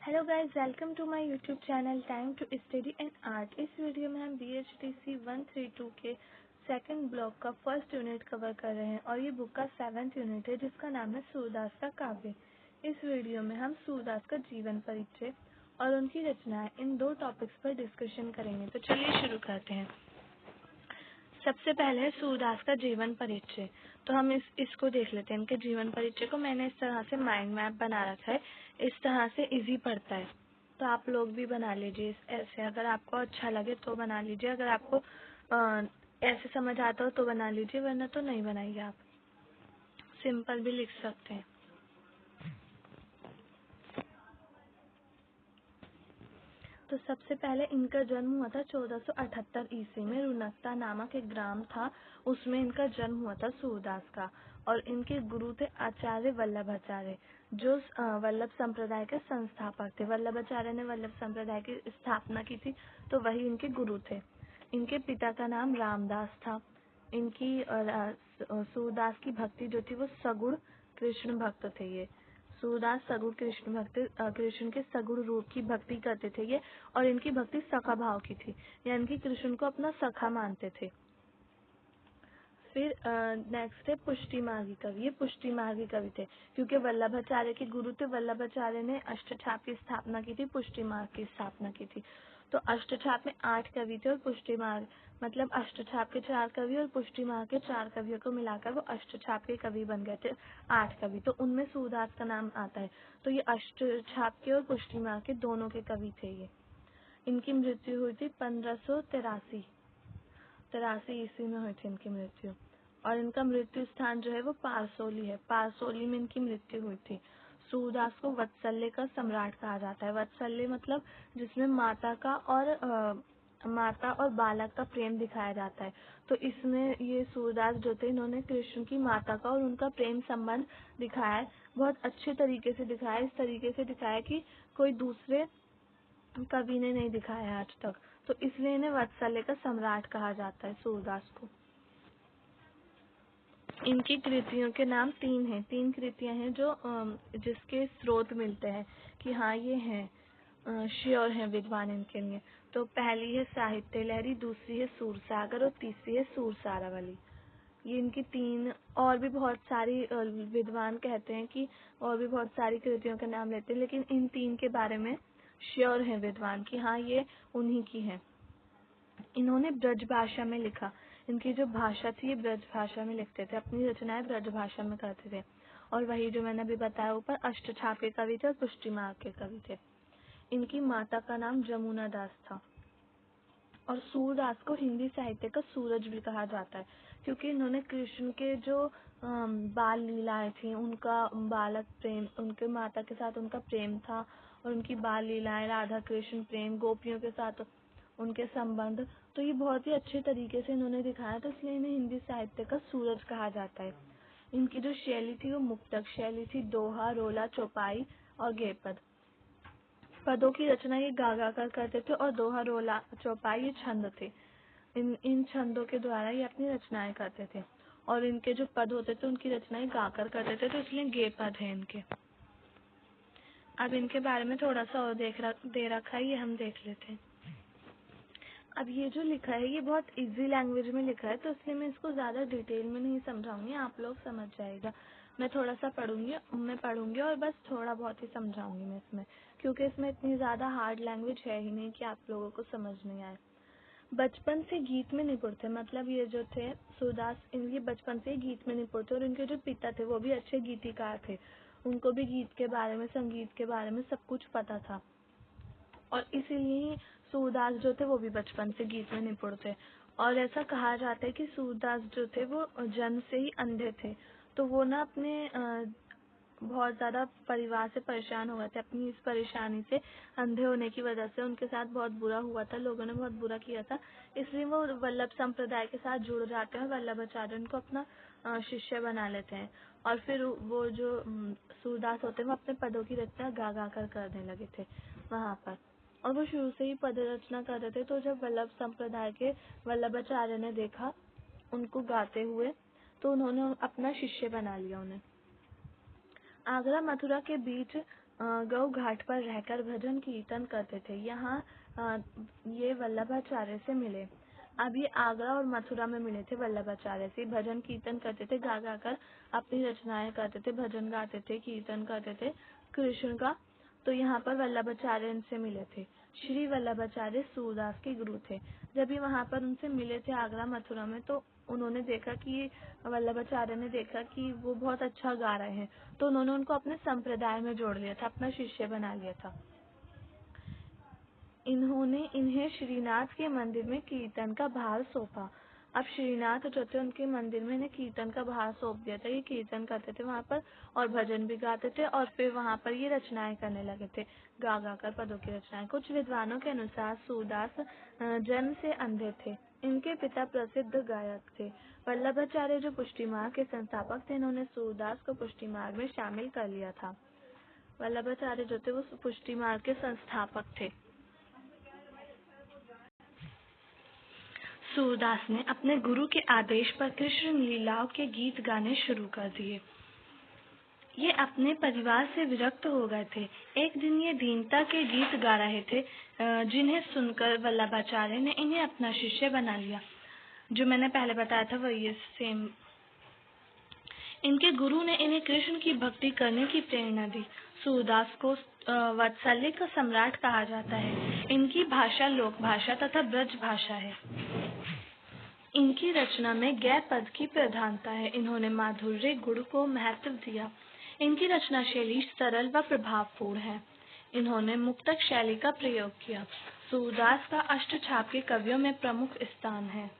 Hello guys, welcome to my YouTube channel time to study and art. इस video में हम BHTC 132 के second block का first unit cover कर रहे हैं और ये बुक का 7th यूनिट है जिसका नाम है सूरदास का काव्य। इस वीडियो में हम सूरदास का जीवन परिचय और उनकी रचनाएं इन दो टॉपिक्स पर डिस्कशन करेंगे। तो चलिए शुरू करते हैं। सबसे पहले है सूरदास का जीवन परिचय। तो हम इसको देख लेते हैं। इनके जीवन परिचय को मैंने इस तरह से माइंड मैप बना रखा है, इस तरह से इजी पड़ता है, तो आप लोग भी बना लीजिए ऐसे। अगर आपको अच्छा लगे तो बना लीजिए, अगर आपको ऐसे समझ आता हो तो बना लीजिए, वरना तो नहीं बनाइए। आप सिंपल भी लिख सकते हैं। तो सबसे पहले इनका जन्म हुआ था 1478 ईस्वी में। रुनकता नामक एक ग्राम था, उसमें इनका जन्म हुआ था सूरदास का। और इनके गुरु थे आचार्य वल्लभाचार्य, जो वल्लभ संप्रदाय के संस्थापक थे। वल्लभाचार्य ने वल्लभ संप्रदाय की स्थापना की थी, तो वही इनके गुरु थे। इनके पिता का नाम रामदास था। इनकी सूरदास की भक्ति जो थी वो सगुण कृष्ण भक्त थे। ये सूरदास सगुण कृष्ण भक्त, कृष्ण के सगुण रूप की भक्ति करते थे ये। और इनकी भक्ति सखा भाव की थी, यानी कि कृष्ण को अपना सखा मानते थे। फिर नेक्स्ट है पुष्टि मार्गी कवि। ये पुष्टि मार्गी कवि थे क्योंकि वल्लभाचार्य के गुरु थे। वल्लभाचार्य ने अष्टछाप की स्थापना की थी, पुष्टि मार्ग की स्थापना की थी। तो अष्टछाप में 8 कवि थे और पुष्टि मार्ग मतलब अष्टछाप के 4 कवि और पुष्टि मार्ग के 4 कवियों को मिलाकर वो अष्टछाप के कवि बन गए थे, 8 कवि। तो उनमें सूरदास का नाम आता है। तो ये अष्टछाप के और पुष्टि मार्ग के दोनों के कवि थे ये। इनकी मृत्यु हुई थी 1583 ईस्वी में हुई थी इनकी मृत्यु। और इनका मृत्यु स्थान जो है वो पारसोली है। पारसोली में इनकी मृत्यु हुई थी। सूरदास को वत्सल्य का सम्राट कहा जाता है। वत्सल्य मतलब जिसमें माता और बालक का प्रेम दिखाया जाता है। तो इसमें ये सूरदास जो थे, इन्होंने कृष्ण की माता का और उनका प्रेम संबंध दिखाया है। बहुत अच्छे तरीके से दिखाया है, इस तरीके से दिखाया कि कोई दूसरे कवि ने नहीं दिखाया आज तक। तो इसलिए इन्हें वत्सल्य का सम्राट कहा जाता है सूरदास को। इनकी कृतियों के नाम 3 हैं। 3 कृतियां हैं जो जिसके स्रोत मिलते हैं कि हाँ ये हैं, श्योर हैं विद्वान इनके लिए। तो पहली है साहित्य लहरी, दूसरी है सूरसागर और तीसरी है सूरसारावली। ये इनकी 3 और भी बहुत सारी विद्वान कहते हैं कि और भी बहुत सारी कृतियों के नाम लेते हैं, लेकिन इन 3 के बारे में श्योर हैं विद्वान कि हाँ ये उन्हीं की है। इन्होंने ब्रज भाषा में लिखा। इनकी जो भाषा थी ये ब्रज भाषा में लिखते थे, अपनी रचनाएं ब्रज भाषा में करते थे। और वही जो मैंने अभी बताया ऊपर, अष्टछाप के कवि थे और पुष्टि मार्ग के कवि थे। इनकी माता का नाम जमुना दास था। और सूरदास को हिंदी साहित्य का सूरज भी कहा जाता है क्योंकि इन्होंने कृष्ण के जो बाल लीलाएं थी, उनका बालक प्रेम, उनके माता के साथ उनका प्रेम था और उनकी बाल लीलाएं, राधा कृष्ण प्रेम, गोपियों के साथ उनके संबंध, तो ये बहुत ही अच्छे तरीके से इन्होंने दिखाया। तो इसलिए इन्हें हिंदी साहित्य का सूरज कहा जाता है। इनकी जो शैली थी वो मुक्तक शैली थी, दोहा, रोला, चौपाई और गेपद। पदों की रचना ये गा गा कर करते थे और दोहा, रोला, चौपाई ये छंद थे। इन छंदों के द्वारा ये अपनी रचनाएं करते थे। और इनके जो पद होते थे उनकी रचनाएं गाकर करते थे, तो इसलिए गे पद है इनके। अब इनके बारे में थोड़ा सा और दे रखा है, ये हम देख लेते हैं। अब ये जो लिखा है ये बहुत इजी लैंग्वेज में लिखा है, तो इसलिए मैं इसको ज़्यादा डिटेल में नहीं समझाऊंगी, आप लोग समझ जाएगा। मैं थोड़ा सा पढ़ूंगी और बस थोड़ा बहुत ही समझाऊंगी मैं इसमें, क्योंकि इसमें इतनी ज़्यादा हार्ड लैंग्वेज है ही नहीं कि आप लोगों को समझ नहीं आए। बचपन से गीत में निपुण थे, मतलब ये जो थे सूरदास, इनके बचपन से ही गीत में निपुण थे। और इनके जो पिता थे वो भी अच्छे गीतिकार थे, उनको भी गीत के बारे में, संगीत के बारे में सब कुछ पता था। और इसीलिए ही सूरदास जो थे वो भी बचपन से गीत में निपुण थे। और ऐसा कहा जाता है कि सूरदास जो थे वो जन्म से ही अंधे थे। तो वो ना अपने बहुत ज़्यादा परिवार से परेशान हो गए थे। अपनी इस परेशानी से, अंधे होने की वजह से उनके साथ बहुत बुरा हुआ था, लोगों ने बहुत बुरा किया था। इसलिए वो वल्लभ संप्रदाय के साथ जुड़ जाते हैं, वल्लभाचार्य उनको अपना शिष्य बना लेते हैं। और फिर वो जो सूरदास होते हैं वो अपने पदों की रचना गा गा कर करने लगे थे वहाँ पर। और वो शुरू से ही पद रचना कर रहे थे। तो जब वल्लभ संप्रदाय के वल्लभाचार्य ने देखा उनको गाते हुए, तो उन्होंने अपना शिष्य बना लिया उन्हें। आगरा मथुरा के बीच गौ घाट पर रहकर भजन कीर्तन करते थे। यहाँ ये वल्लभाचार्य से मिले। अब ये आगरा और मथुरा में मिले थे वल्लभाचार्य से। भजन कीर्तन करते थे, गा गा कर अपनी रचनाएं करते थे, भजन गाते थे, कीर्तन करते थे कृष्ण का। तो यहाँ पर वल्लभाचार्य इनसे मिले थे। श्री वल्लभाचार्य सूरदास के गुरु थे। जब ये वहाँ पर उनसे मिले थे आगरा मथुरा में, तो उन्होंने देखा कि वल्लभाचार्य ने देखा कि वो बहुत अच्छा गा रहे हैं, तो उन्होंने उनको अपने संप्रदाय में जोड़ लिया था, अपना शिष्य बना लिया था। इन्होंने इन्हें श्रीनाथ के मंदिर में कीर्तन का भार सौंपा। अब श्रीनाथ जो थे उनके मंदिर में इन्हें कीर्तन का भार सौंप दिया था। ये कीर्तन करते थे वहाँ पर और भजन भी गाते थे और फिर वहाँ पर ये रचनाएं करने लगे थे, गा गा कर पदों की रचनाएं। कुछ विद्वानों के अनुसार सूरदास जन्म से अंधे थे। इनके पिता प्रसिद्ध गायक थे। वल्लभाचार्य जो पुष्टि मार्ग के संस्थापक थे, इन्होंने सूरदास को पुष्टि मार्ग में शामिल कर लिया था। वल्लभाचार्य जो थे वो पुष्टि मार्ग के संस्थापक थे। सूरदास ने अपने गुरु के आदेश पर कृष्ण लीलाओं के गीत गाने शुरू कर दिए। ये अपने परिवार से विरक्त हो गए थे। एक दिन ये दीनता के गीत गा रहे थे, जिन्हें सुनकर वल्लभाचार्य ने इन्हें अपना शिष्य बना लिया। जो मैंने पहले बताया था वही सेम। इनके गुरु ने इन्हें कृष्ण की भक्ति करने की प्रेरणा दी। सूरदास को वात्सल्य का सम्राट कहा जाता है। इनकी भाषा लोक भाषा तथा ब्रज भाषा है। इनकी रचना में गै पद की प्रधानता है। इन्होंने माधुर्य गुण को महत्व दिया। इनकी रचना शैली सरल व प्रभावपूर्ण है। इन्होंने मुक्तक शैली का प्रयोग किया। सूरदास का अष्टछाप के कवियों में प्रमुख स्थान है।